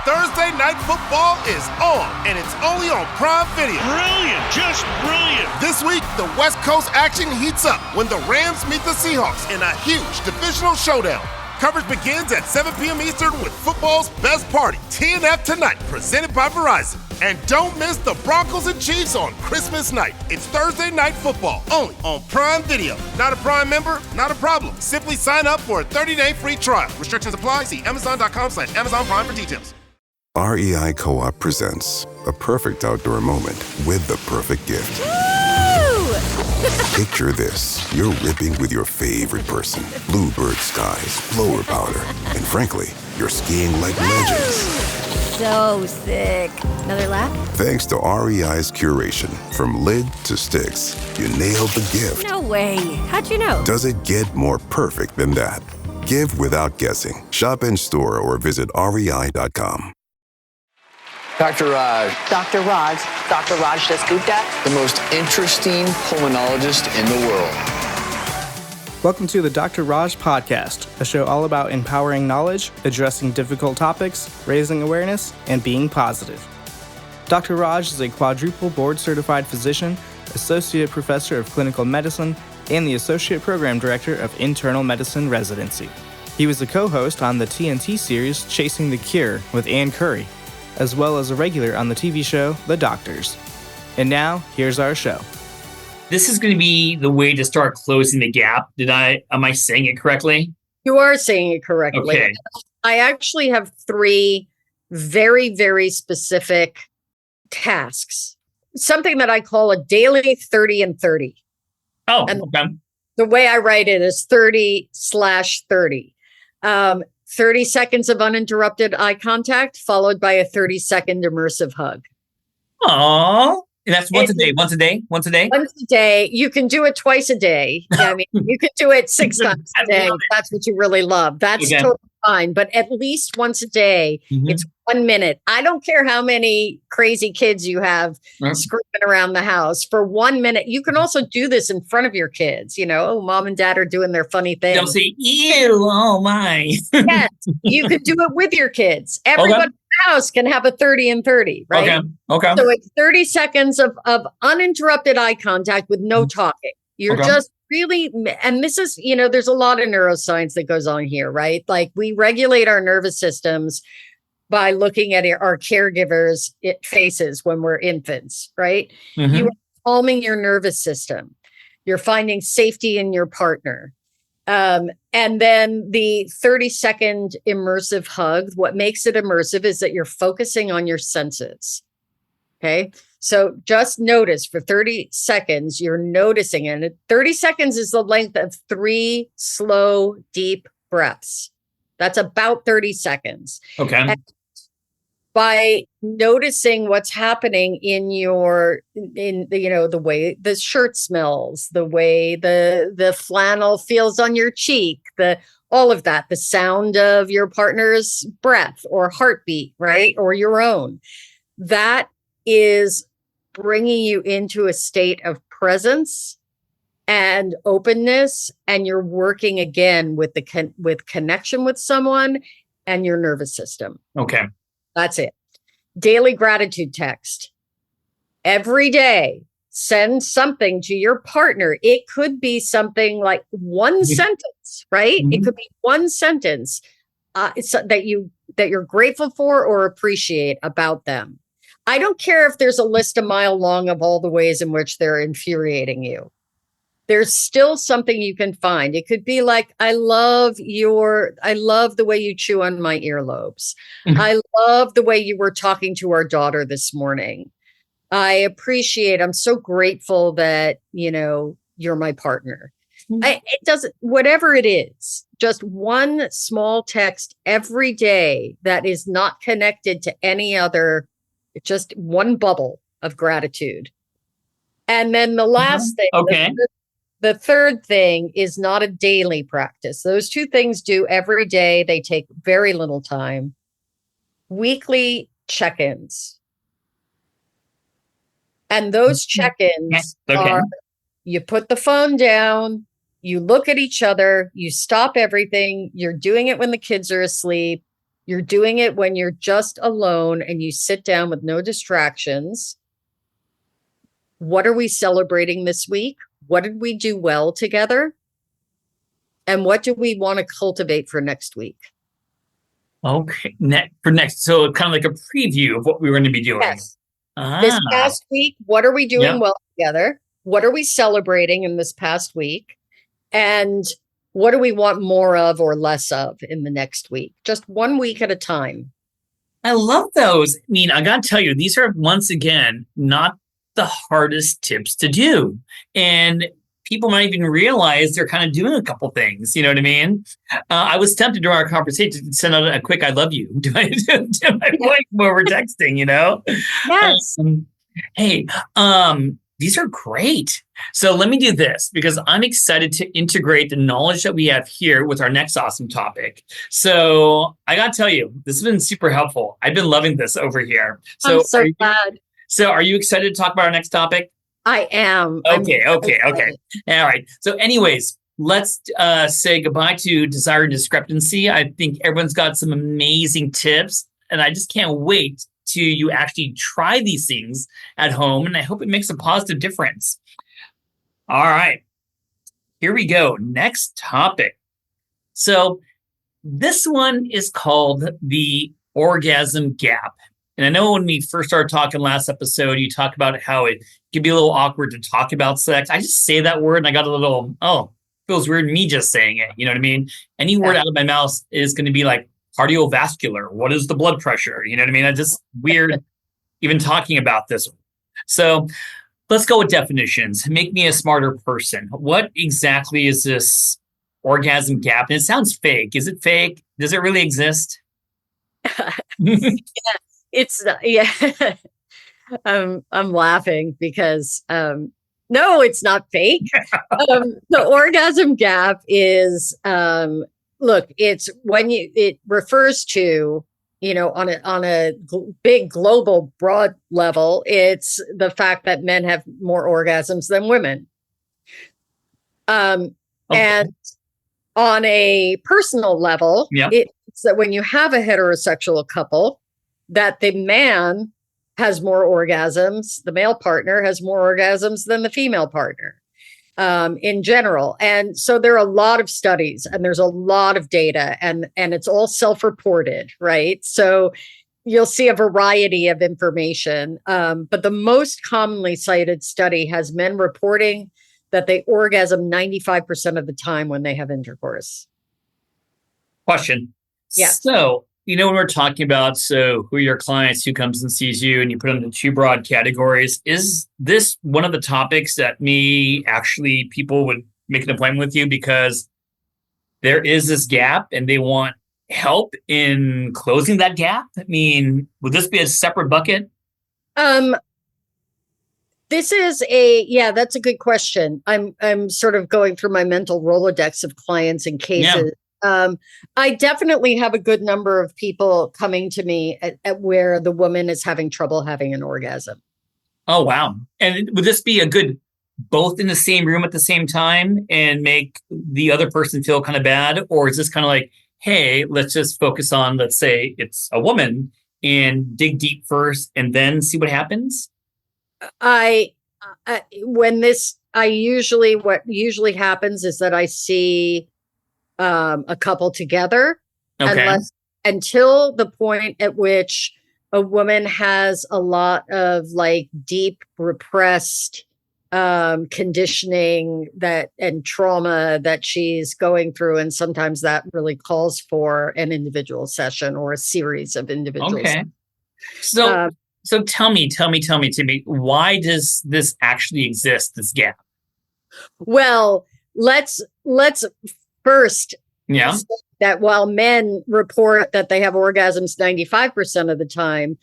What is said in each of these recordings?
Thursday Night Football is on, and it's only on Prime Video. Brilliant, just brilliant. This week, the West Coast action heats up when the Rams meet the Seahawks in a huge divisional showdown. Coverage begins at 7 p.m. Eastern with football's best party, TNF Tonight, presented by Verizon. And don't miss the Broncos and Chiefs on Christmas night. It's Thursday Night Football, only on Prime Video. Not a Prime member? Not a problem. Simply sign up for a 30-day free trial. Restrictions apply. See Amazon.com/Amazon Prime for details. REI Co-op presents a perfect outdoor moment with the perfect gift. Woo! Picture this. You're ripping with your favorite person. Bluebird skies, blower powder, and frankly, you're skiing like legends. So sick. Another lap? Thanks to REI's curation, from lid to sticks, you nailed the gift. No way. How'd you know? Does it get more perfect than that? Give without guessing. Shop in store or visit rei.com. Dr. Raj. Dr. Raj. Dr. Raj Dasgupta. The most interesting pulmonologist in the world. Welcome to the Dr. Raj Podcast, a show all about empowering knowledge, addressing difficult topics, raising awareness, and being positive. Dr. Raj is a quadruple board-certified physician, associate professor of clinical medicine, and the associate program director of internal medicine residency. He was a co-host on the TNT series Chasing the Cure with Ann Curry, as well as a regular on the TV show The Doctors. And now, here's our show. This is going to be the way to start closing the gap. Am I saying it correctly? You are saying it correctly. Okay. I actually have 3 very, very specific tasks. Something that I call a daily 30 and 30. Oh, and okay. The way I write it is 30/30. 30 seconds of uninterrupted eye contact, followed by a 30-second immersive hug. Aww. And that's once a day. Once a day. Once a day. You can do it twice a day. I mean, you can do it 6 times a day. That's what you really love. That's totally fine. But at least once a day, it's 1 minute. I don't care how many crazy kids you have screaming around the house. For 1 minute, you can also do this in front of your kids. You know, mom and dad are doing their funny thing. They'll say, ew, oh my. Yes, you can do it with your kids. Everybody in the house can have a 30 and 30, right? Okay. So it's 30 seconds of uninterrupted eye contact with no talking. You're just really, and this is, you know, there's a lot of neuroscience that goes on here, right? Like we regulate our nervous systems by looking at our caregivers' faces when we're infants, right? You are calming your nervous system. You're finding safety in your partner. And then the 30-second immersive hug, what makes it immersive is that you're focusing on your senses. Okay. So just notice for 30 seconds, you're noticing, and 30 seconds is the length of 3 slow, deep breaths. That's about 30 seconds. Okay. And by noticing what's happening in the way the shirt smells, the way the flannel feels on your cheek, all of that, the sound of your partner's breath or heartbeat, right? Or your own, that is bringing you into a state of presence and openness, and you're working again with with connection with someone and your nervous system. Okay. That's it. Daily gratitude text. Every day, send something to your partner. It could be something like one sentence, right? It could be one sentence that you're grateful for or appreciate about them. I don't care if there's a list a mile long of all the ways in which they're infuriating you. There's still something you can find. It could be like, I love the way you chew on my earlobes. I love the way you were talking to our daughter this morning. I'm so grateful that, you're my partner. It doesn't, whatever it is, just one small text every day that is not connected to any other, just one bubble of gratitude. And then the last thing, the third thing is not a daily practice. Those 2 things do every day. They take very little time. Weekly check-ins. And those check-ins are, you put the phone down, you look at each other, you stop everything. You're doing it when the kids are asleep. You're doing it when you're just alone and you sit down with no distractions. What are we celebrating this week? What did we do well together? And what do we want to cultivate for next week? Okay. Next. So kind of like a preview of what we're going to be doing. Yes. This past week, what are we doing well together? What are we celebrating in this past week? And what do we want more of or less of in the next week? Just 1 week at a time. I love those. I mean, I got to tell you, these are, once again, not the hardest tips to do. And people might even realize they're kind of doing a couple things. You know what I mean? I was tempted during our conversation to send out a quick "I love you" to my wife while we're texting. You know? Yes. Hey, these are great. So let me do this because I'm excited to integrate the knowledge that we have here with our next awesome topic. So I got to tell you, this has been super helpful. I've been loving this over here. So I'm so glad. So are you excited to talk about our next topic? I am. Okay. All right. So anyways, let's say goodbye to desire and discrepancy. I think everyone's got some amazing tips, and I just can't wait to you actually try these things at home, and I hope it makes a positive difference. All right. Here we go. Next topic. So this one is called the orgasm gap. And I know when we first started talking last episode, you talked about how it could be a little awkward to talk about sex. I just say that word and I got a little, feels weird me just saying it. You know what I mean? Any word out of my mouth is going to be like cardiovascular. What is the blood pressure? You know what I mean? It's just weird even talking about this. So let's go with definitions. Make me a smarter person. What exactly is this orgasm gap? And it sounds fake. Is it fake? Does it really exist? It's I'm laughing because no, it's not fake. The orgasm gap is look, it's when it refers to, on a big global broad level, it's the fact that men have more orgasms than women. And on a personal level, it's that when you have a heterosexual couple, that the man has more orgasms, the male partner has more orgasms than the female partner in general. And so there are a lot of studies and there's a lot of data and it's all self-reported, right? So you'll see a variety of information. But the most commonly cited study has men reporting that they orgasm 95% of the time when they have intercourse. Question. Yeah. So, when we're talking about, who are your clients, who comes and sees you, and you put them into two broad categories, is this one of the topics that people would make an appointment with you because there is this gap and they want help in closing that gap? I mean, would this be a separate bucket? This is that's a good question. I'm sort of going through my mental Rolodex of clients and cases. Yeah. I definitely have a good number of people coming to me at where the woman is having trouble having an orgasm. Oh, wow. And would this be a good both in the same room at the same time and make the other person feel kind of bad? Or is this kind of like, hey, let's just focus on, let's say it's a woman and dig deep first and then see what happens? What usually happens is that I see a couple together, until the point at which a woman has a lot of like deep repressed conditioning and trauma that she's going through, and sometimes that really calls for an individual session or a series of individuals. Okay. So tell me, why does this actually exist, this gap? Well, let's first that while men report that they have orgasms 95% of the time,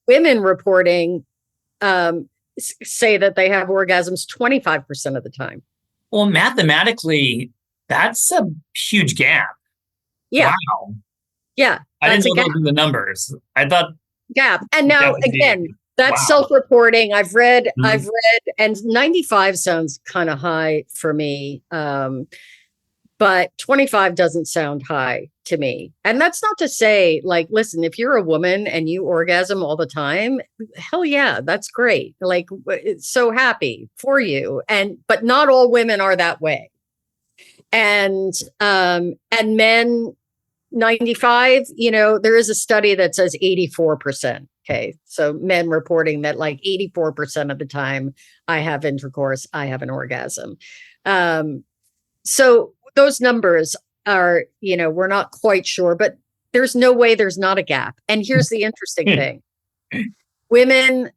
women reporting say that they have orgasms 25% of the time. Well, mathematically, that's a huge gap. Yeah. Wow. Yeah. I didn't know those were the numbers. I thought gap. And now again, that's self-reporting. I've read, and 95 sounds kind of high for me. But 25 doesn't sound high to me. And that's not to say, like, listen, if you're a woman and you orgasm all the time, hell yeah, that's great. Like, so happy for you. But not all women are that way. And men, 95, there is a study that says 84%. Okay. So men reporting that like 84% of the time I have intercourse, I have an orgasm. So those numbers are, we're not quite sure, but there's no way there's not a gap. And here's the interesting thing. Women's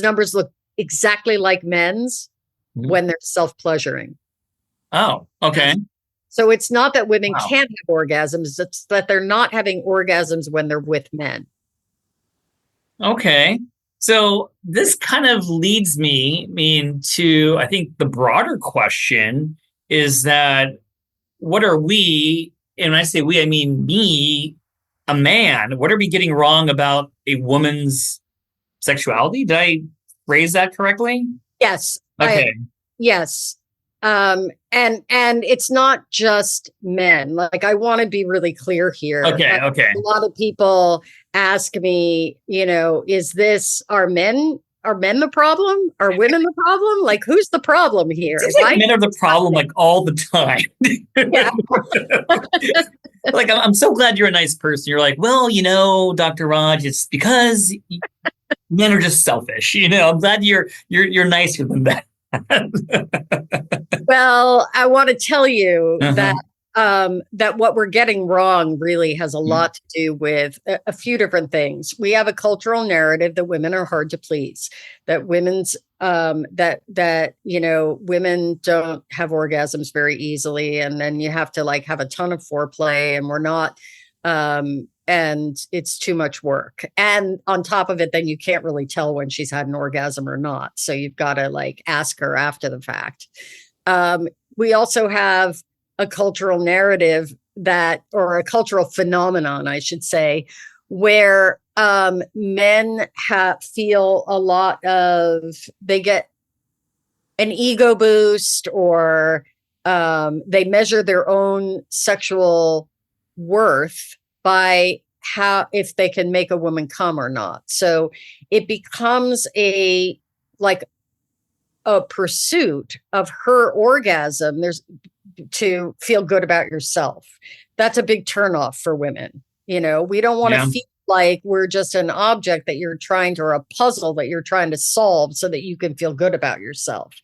numbers look exactly like men's when they're self-pleasuring. Oh, okay. So it's not that women can't have orgasms, it's that they're not having orgasms when they're with men. Okay. So this kind of leads me, to, I think the broader question is that what are we, and when I say we, I mean me, a man, what are we getting wrong about a woman's sexuality? Did I phrase that correctly? Yes. Okay. Yes. And it's not just men. Like, I want to be really clear here. Okay. A lot of people ask me, are men the problem? Are women the problem? Like, who's the problem here? Seems like men are the problem, like, all the time. Yeah. Like, I'm so glad you're a nice person. You're like, well, Dr. Raj, it's because men are just selfish. I'm glad you're nicer than that. Well, I want to tell you that what we're getting wrong really has a lot to do with a few different things. We have a cultural narrative that women are hard to please, that women don't have orgasms very easily, and then you have to like have a ton of foreplay, and we're not. And it's too much work. And on top of it, then you can't really tell when she's had an orgasm or not. So you've got to like ask her after the fact. We also have a cultural narrative or a cultural phenomenon, I should say, where men feel a lot of, they get an ego boost, or they measure their own sexual worth by if they can make a woman come or not. So it becomes a pursuit of her orgasm. To feel good about yourself. That's a big turnoff for women. We don't want to feel like we're just an object that you're or a puzzle that you're trying to solve so that you can feel good about yourself.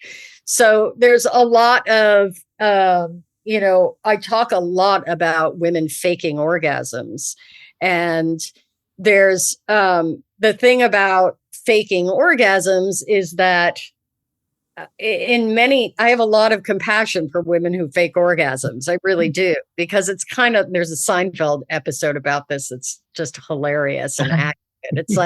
So there's a lot of, I talk a lot about women faking orgasms. And there's the thing about faking orgasms is that I have a lot of compassion for women who fake orgasms. I really do, because it's there's a Seinfeld episode about this. It's just hilarious and accurate. It's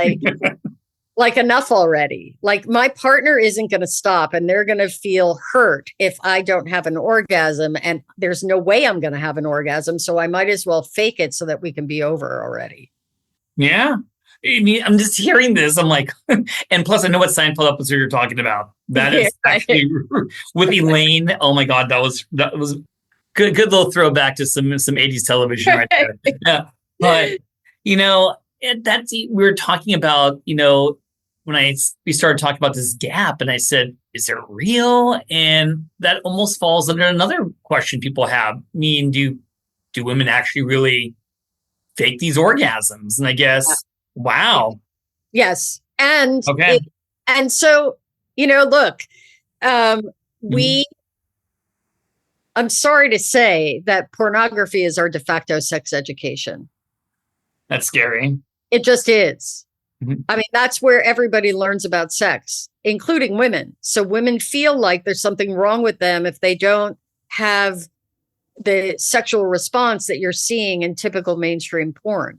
like enough already. Like, my partner isn't going to stop, and they're going to feel hurt if I don't have an orgasm, and there's no way I'm going to have an orgasm. So I might as well fake it so that we can be over already. Yeah. I'm just hearing this. I'm like, and plus I know what Seinfeld episode you're talking about. That is actually with Elaine. Oh my God, that was good little throwback to some 80s television right there. Yeah. But we were talking about, when we started talking about this gap, and I said, is it real? And that almost falls under another question people have. Do women actually really fake these orgasms? And I guess wow. Yes. And okay. And so, look, I'm sorry to say that pornography is our de facto sex education. That's scary. It just is. I mean, that's where everybody learns about sex, including women. So women feel like there's something wrong with them if they don't have the sexual response that you're seeing in typical mainstream porn.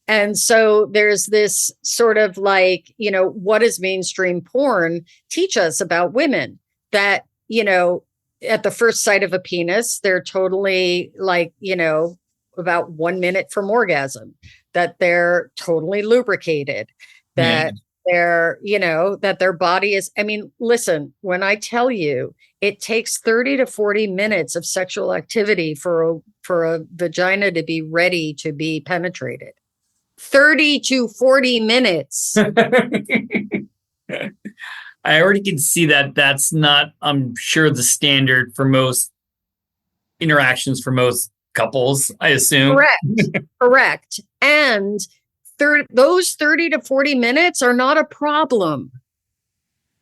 And so there's this sort of like, what does mainstream porn teach us about women? That, at the first sight of a penis, they're totally like, about 1 minute from orgasm, that they're totally lubricated, that their body is, I mean, listen, when I tell you it takes 30 to 40 minutes of sexual activity for a vagina to be ready to be penetrated. 30 to 40 minutes. I already can see that that's not, I'm sure, the standard for most interactions for most couples, I assume. Correct. And those 30 to 40 minutes are not a problem.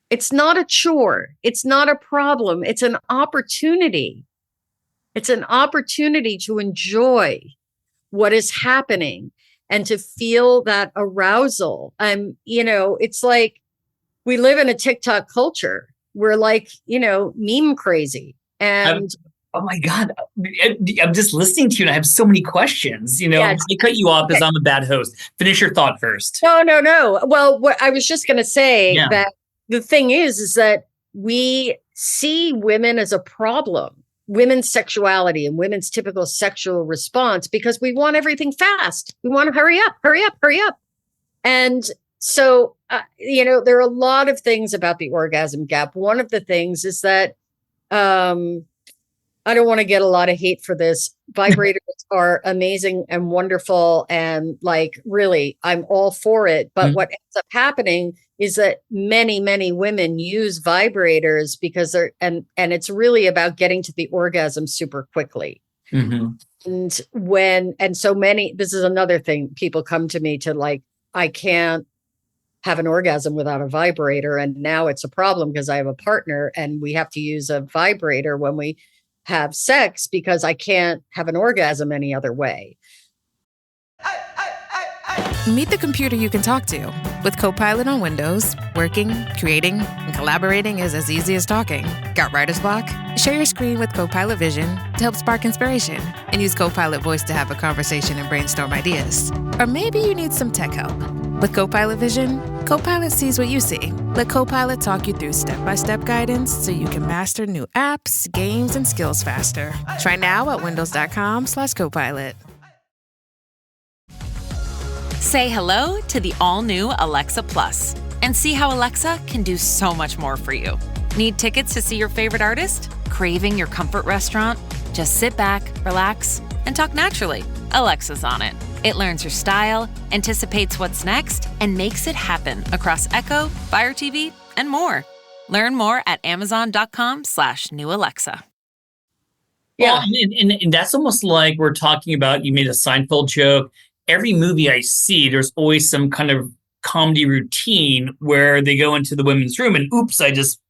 It's not a chore. It's not a problem. It's an opportunity. It's an opportunity to enjoy what is happening and to feel that arousal. It's like we live in a TikTok culture. We're like, meme crazy. And oh my God, I'm just listening to you and I have so many questions. I cut you off because I'm a bad host. Finish your thought first. No. Well, what I was just going to say that the thing is that we see women as a problem, women's sexuality and women's typical sexual response, because we want everything fast. We want to hurry up. And so, there are a lot of things about the orgasm gap. One of the things is that, I don't want to get a lot of hate for this. Vibrators are amazing and wonderful. And really, I'm all for it. But what ends up happening is that many, many women use vibrators because and it's really about getting to the orgasm super quickly. Mm-hmm. And so many, this is another thing, people come to me to I can't have an orgasm without a vibrator. And now it's a problem because I have a partner and we have to use a vibrator when we have sex because I can't have an orgasm any other way. Meet the computer you can talk to. With Copilot on Windows, working, creating, and collaborating is as easy as talking. Got writer's block? Share your screen with Copilot Vision to help spark inspiration, and use Copilot Voice to have a conversation and brainstorm ideas. Or maybe you need some tech help. With Copilot Vision, Copilot sees what you see. Let Copilot talk you through step-by-step guidance so you can master new apps, games, and skills faster. Try now at windows.com/Copilot. Say hello to the all-new Alexa Plus and see how Alexa can do so much more for you. Need tickets to see your favorite artist? Craving your comfort restaurant? Just sit back, relax, and talk naturally. Alexa's on it. It learns your style, anticipates what's next, and makes it happen across Echo, Fire TV, and more. Learn more at amazon.com/new Alexa. Yeah. Well, and that's almost like we're talking about, you made a Seinfeld joke. Every movie I see, there's always some kind of comedy routine where they go into the women's room and oops, I just,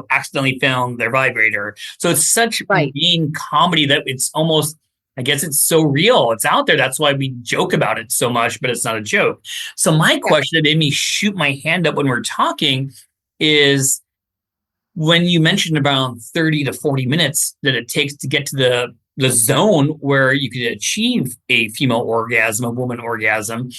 accidentally found their vibrator. So it's such mean comedy that it's almost, I guess it's so real. It's out there. That's why we joke about it so much, but it's not a joke. So my question that made me shoot my hand up when we're talking is when you mentioned about 30 to 40 minutes that it takes to get to the zone where you could achieve a female orgasm, a woman orgasm,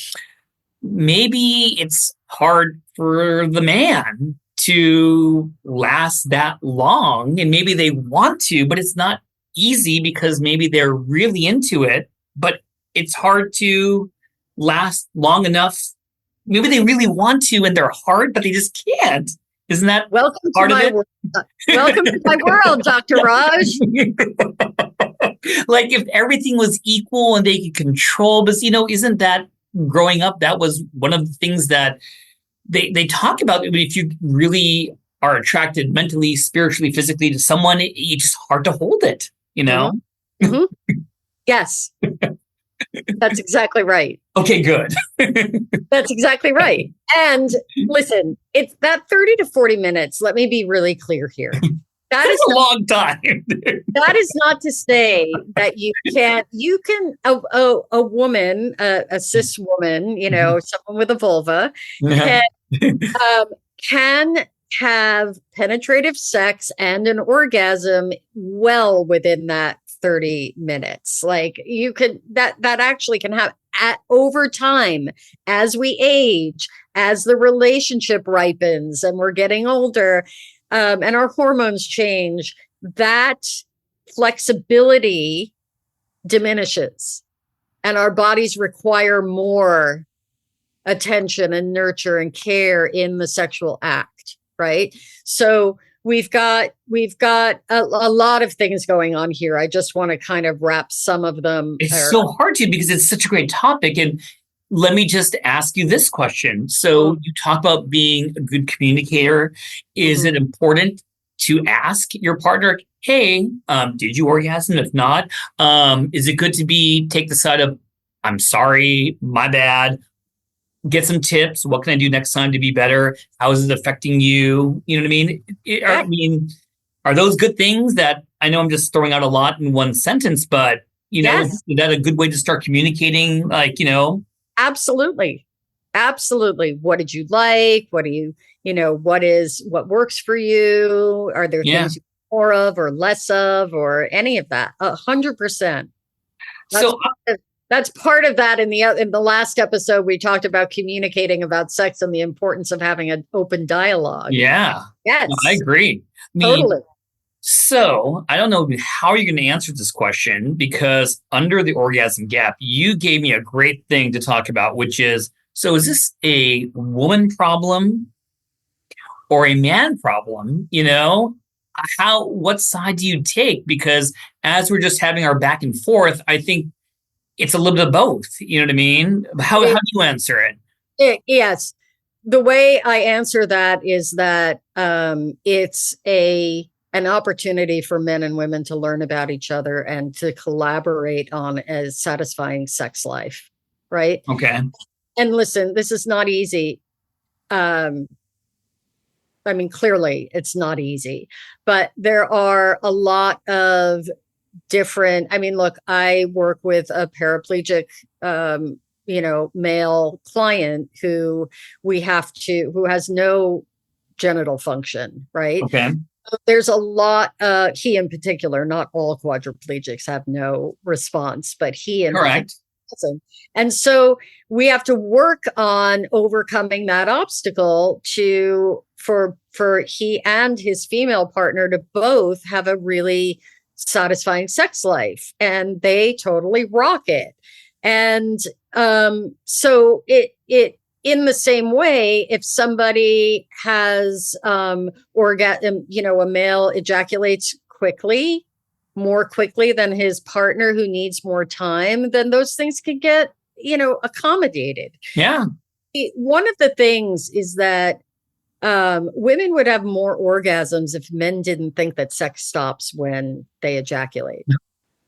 maybe it's hard for the man to last that long. And maybe they want to, but it's not easy because maybe they're really into it, but it's hard to last long enough. Maybe they really want to and they're hard, but they just can't. Isn't that welcome part to of my it? Welcome to my world, Dr. Raj. Like if everything was equal and they could control, but isn't that growing up? That was one of the things that they talk about. If you really are attracted mentally, spiritually, physically to someone, it's just hard to hold it, Mm-hmm. Mm-hmm. Yes. That's exactly right. Okay, good. That's exactly right. And listen, it's that 30 to 40 minutes. Let me be really clear here. That is a long time. That is not to say that you can, a woman, a cis woman, someone with a vulva can have penetrative sex and an orgasm well within that 30 minutes. Like you could, that actually can happen over time as we age, as the relationship ripens and we're getting older. And our hormones change, that flexibility diminishes and our bodies require more attention and nurture and care in the sexual act, right? So we've got a lot of things going on here. I just want to kind of wrap some of them. It's so hard to, because it's such a great topic. And let me just ask you this question. So you talk about being a good communicator. Is it important to ask your partner, hey, did you orgasm? If not, is it good to take the side of, I'm sorry, my bad, get some tips. What can I do next time to be better? How is it affecting you? You know what I mean? Are those good things that, I know I'm just throwing out a lot in one sentence, but, is that a good way to start communicating? Absolutely. Absolutely. What did you like? What do you, what works for you? Are there things you want more of or less of, or any of that? 100%. That's part of that. In the last episode, we talked about communicating about sex and the importance of having an open dialogue. Yeah. Yes. No, I agree. Totally. So I don't know how you're going to answer this question, because under the orgasm gap, you gave me a great thing to talk about, which is, so is this a woman problem or a man problem? What side do you take? Because as we're just having our back and forth, I think it's a little bit of both. You know what I mean? How do you answer it? Yes. The way I answer that is that it's an opportunity for men and women to learn about each other and to collaborate on a satisfying sex life. Right? Okay. And listen, this is not easy. Clearly it's not easy, but there are a lot of different, look, I work with a paraplegic, male client who has no genital function, right? Okay. There's a lot, he in particular, not all quadriplegics have no response, but he in Correct. particular. And so we have to work on overcoming that obstacle for he and his female partner to both have a really satisfying sex life, and they totally rock it. And so it in the same way, if somebody has orgasm, a male ejaculates more quickly than his partner who needs more time, then those things could get accommodated. Yeah. One of the things is that women would have more orgasms if men didn't think that sex stops when they ejaculate.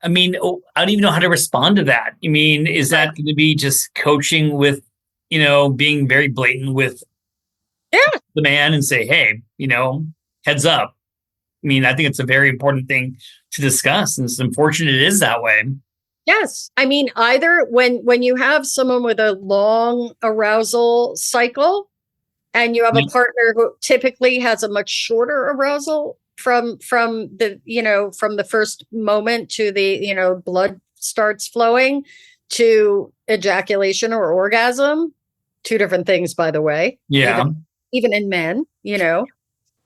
I don't even know how to respond to that. Is that going to be just coaching with, being very blatant with the man and say, hey, heads up? I think it's a very important thing to discuss, and it's unfortunate it is that way. Yes. Either when you have someone with a long arousal cycle and you have a partner who typically has a much shorter arousal from the first moment to the, blood starts flowing to ejaculation or orgasm, two different things, by the way. Yeah. Even in men,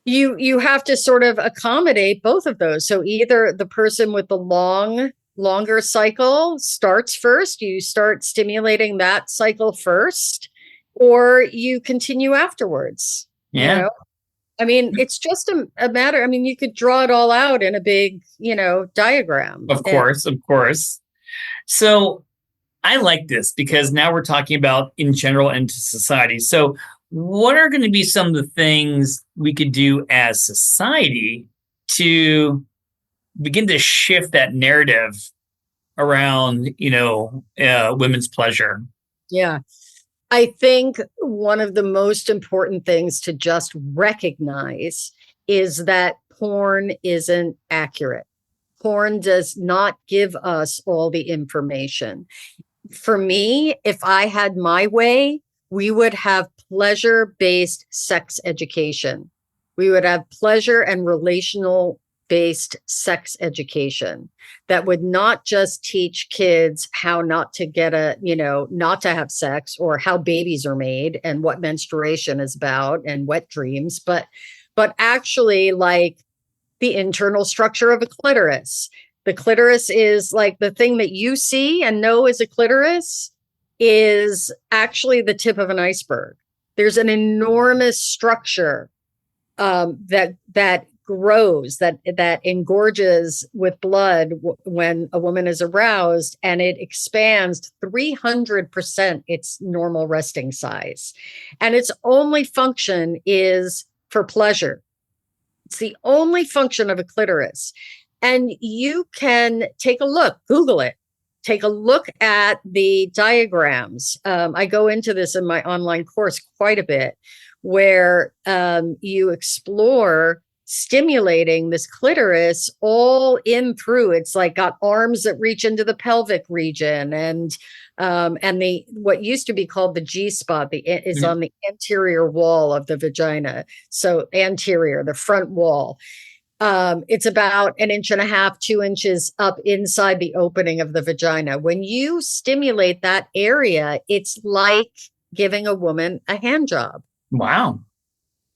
you have to sort of accommodate both of those. So either the person with the longer cycle starts first, you start stimulating that cycle first, or you continue afterwards. Yeah. It's just a matter. You could draw it all out in a big, diagram. Of course. So I like this, because now we're talking about in general into society. So what are going to be some of the things we could do as society to begin to shift that narrative around, women's pleasure? Yeah. I think one of the most important things to just recognize is that porn isn't accurate. Porn does not give us all the information. For me, if I had my way, we would have pleasure-based sex education. We would have pleasure and relational-based sex education that would not just teach kids how not to not to have sex, or how babies are made and what menstruation is about and wet dreams, but actually like the internal structure of a clitoris. The clitoris is like the thing that you see and know is a clitoris is actually the tip of an iceberg. There's an enormous structure that grows, that engorges with blood when a woman is aroused, and it expands 300% its normal resting size. And its only function is for pleasure. It's the only function of a clitoris. And you can take a look, Google it. Take a look at the diagrams. I go into this in my online course quite a bit, where you explore stimulating this clitoris all in through. It's like got arms that reach into the pelvic region, and the what used to be called the G spot is on the anterior wall of the vagina. So anterior, the front wall. It's about 1.5 inches, 2 inches up inside the opening of the vagina. When you stimulate that area, it's like giving a woman a hand job. Wow.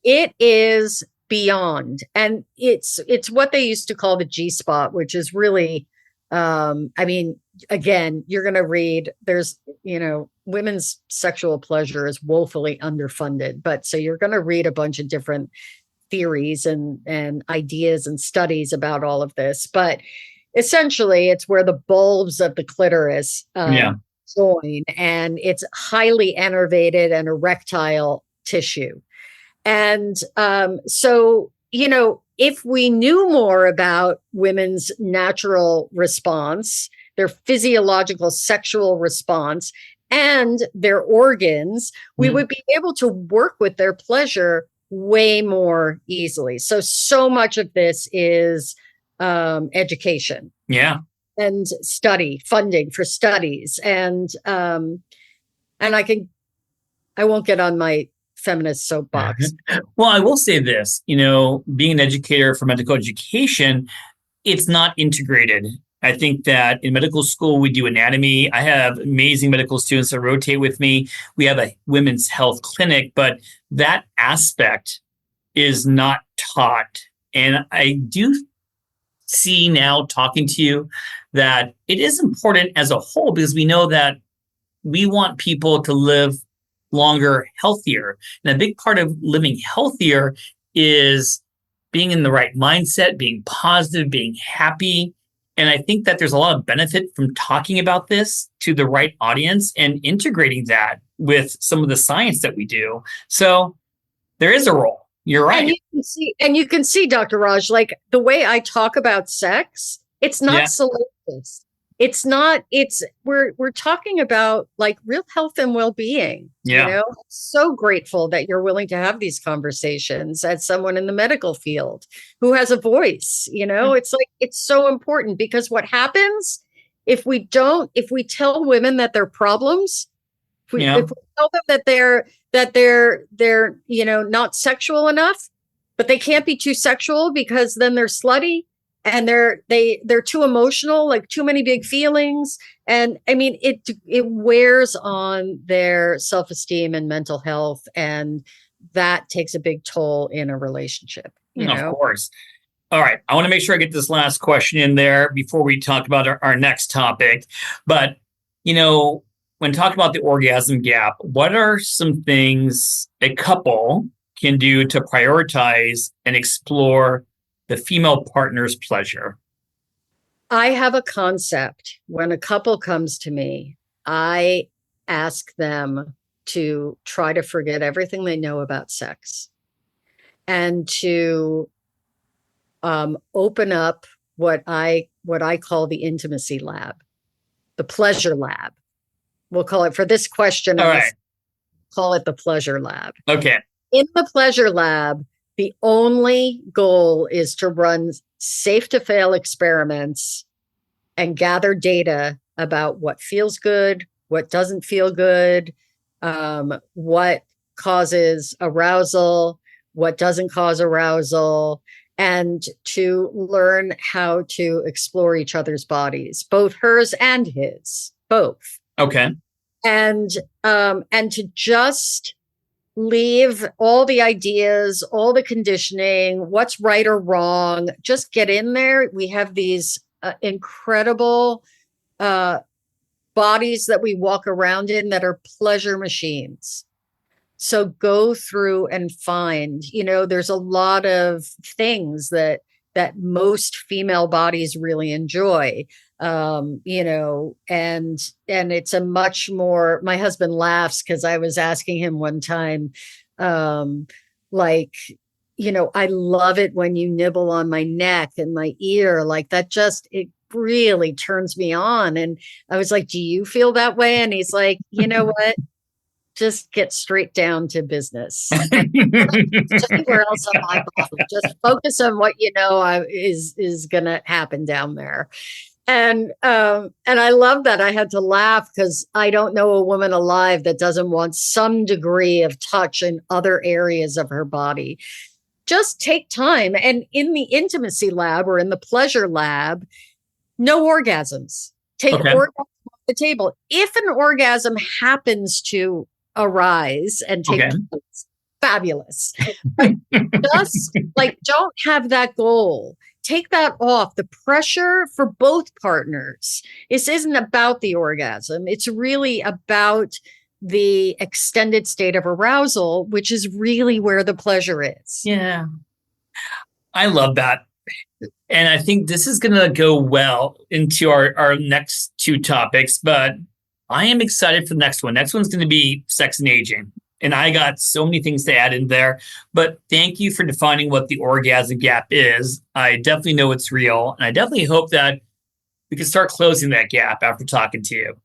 It is beyond. And it's what they used to call the G spot, which is really, again, you're going to read, there's, women's sexual pleasure is woefully underfunded. But so you're going to read a bunch of different theories and ideas and studies about all of this, but essentially it's where the bulbs of the clitoris join, and it's highly innervated and erectile tissue. And so if we knew more about women's natural response, their physiological sexual response, and their organs, we would be able to work with their pleasure way more easily. So much of this is education. Yeah. And funding for studies. And I won't get on my feminist soapbox. Well, I will say this, being an educator for medical education, it's not integrated. I think that in medical school, we do anatomy. I have amazing medical students that rotate with me. We have a women's health clinic, but that aspect is not taught. And I do see now, talking to you, that it is important as a whole, because we know that we want people to live longer, healthier. And a big part of living healthier is being in the right mindset, being positive, being happy. And I think that there's a lot of benefit from talking about this to the right audience and integrating that with some of the science that we do. So there is a role. You're right. And you can see, Dr. Raj, like the way I talk about sex, it's not salacious. It's not, we're talking about like real health and well-being. Yeah. I'm so grateful that you're willing to have these conversations as someone in the medical field who has a voice. It's like, it's so important, because what happens if we tell women that they're problems, if we tell them that they're not sexual enough, but they can't be too sexual because then they're slutty, and they're too emotional, like too many big feelings. And I mean, it wears on their self-esteem and mental health. And that takes a big toll in a relationship. Of course. All right. I want to make sure I get this last question in there before we talk about our next topic. But, when talking about the orgasm gap, what are some things a couple can do to prioritize and explore the female partner's pleasure? I have a concept. When a couple comes to me, I ask them to try to forget everything they know about sex, and to open up what I call the intimacy lab, the pleasure lab. We'll call it, for this question, all right, call it the pleasure lab. Okay. In the pleasure lab, the only goal is to run safe to fail experiments and gather data about what feels good, what doesn't feel good, what causes arousal, what doesn't cause arousal, and to learn how to explore each other's bodies, both hers and his, both. Okay. And to just leave all the ideas, all the conditioning, what's right or wrong, just get in there. We have these incredible bodies that we walk around in that are pleasure machines. So go through and find, there's a lot of things that most female bodies really enjoy, and it's a much more, my husband laughs because I was asking him one time, I love it when you nibble on my neck and my ear, like that it really turns me on. And I was like, do you feel that way? And he's like, you know what? Just get straight down to business. Anywhere else on my body. Just focus on what is going to happen down there. And I love that. I had to laugh because I don't know a woman alive that doesn't want some degree of touch in other areas of her body. Just take time. And in the intimacy lab or in the pleasure lab, no orgasms. Take orgasm off the table. If an orgasm happens to arise and take place, fabulous. But just don't have that goal. Take that off. The pressure for both partners. This isn't about the orgasm. It's really about the extended state of arousal, which is really where the pleasure is. Yeah. I love that. And I think this is going to go well into our next two topics, but I am excited for the next one. Next one's going to be sex and aging. And I got so many things to add in there, but thank you for defining what the orgasm gap is. I definitely know it's real. And I definitely hope that we can start closing that gap after talking to you.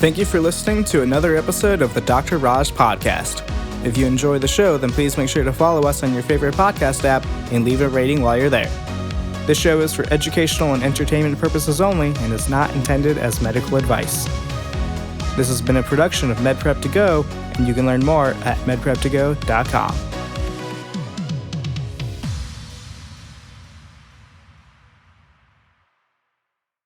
Thank you for listening to another episode of the Dr. Raj Podcast. If you enjoy the show, then please make sure to follow us on your favorite podcast app and leave a rating while you're there. This show is for educational and entertainment purposes only and is not intended as medical advice. This has been a production of MedPrep2Go, and you can learn more at medprep2go.com.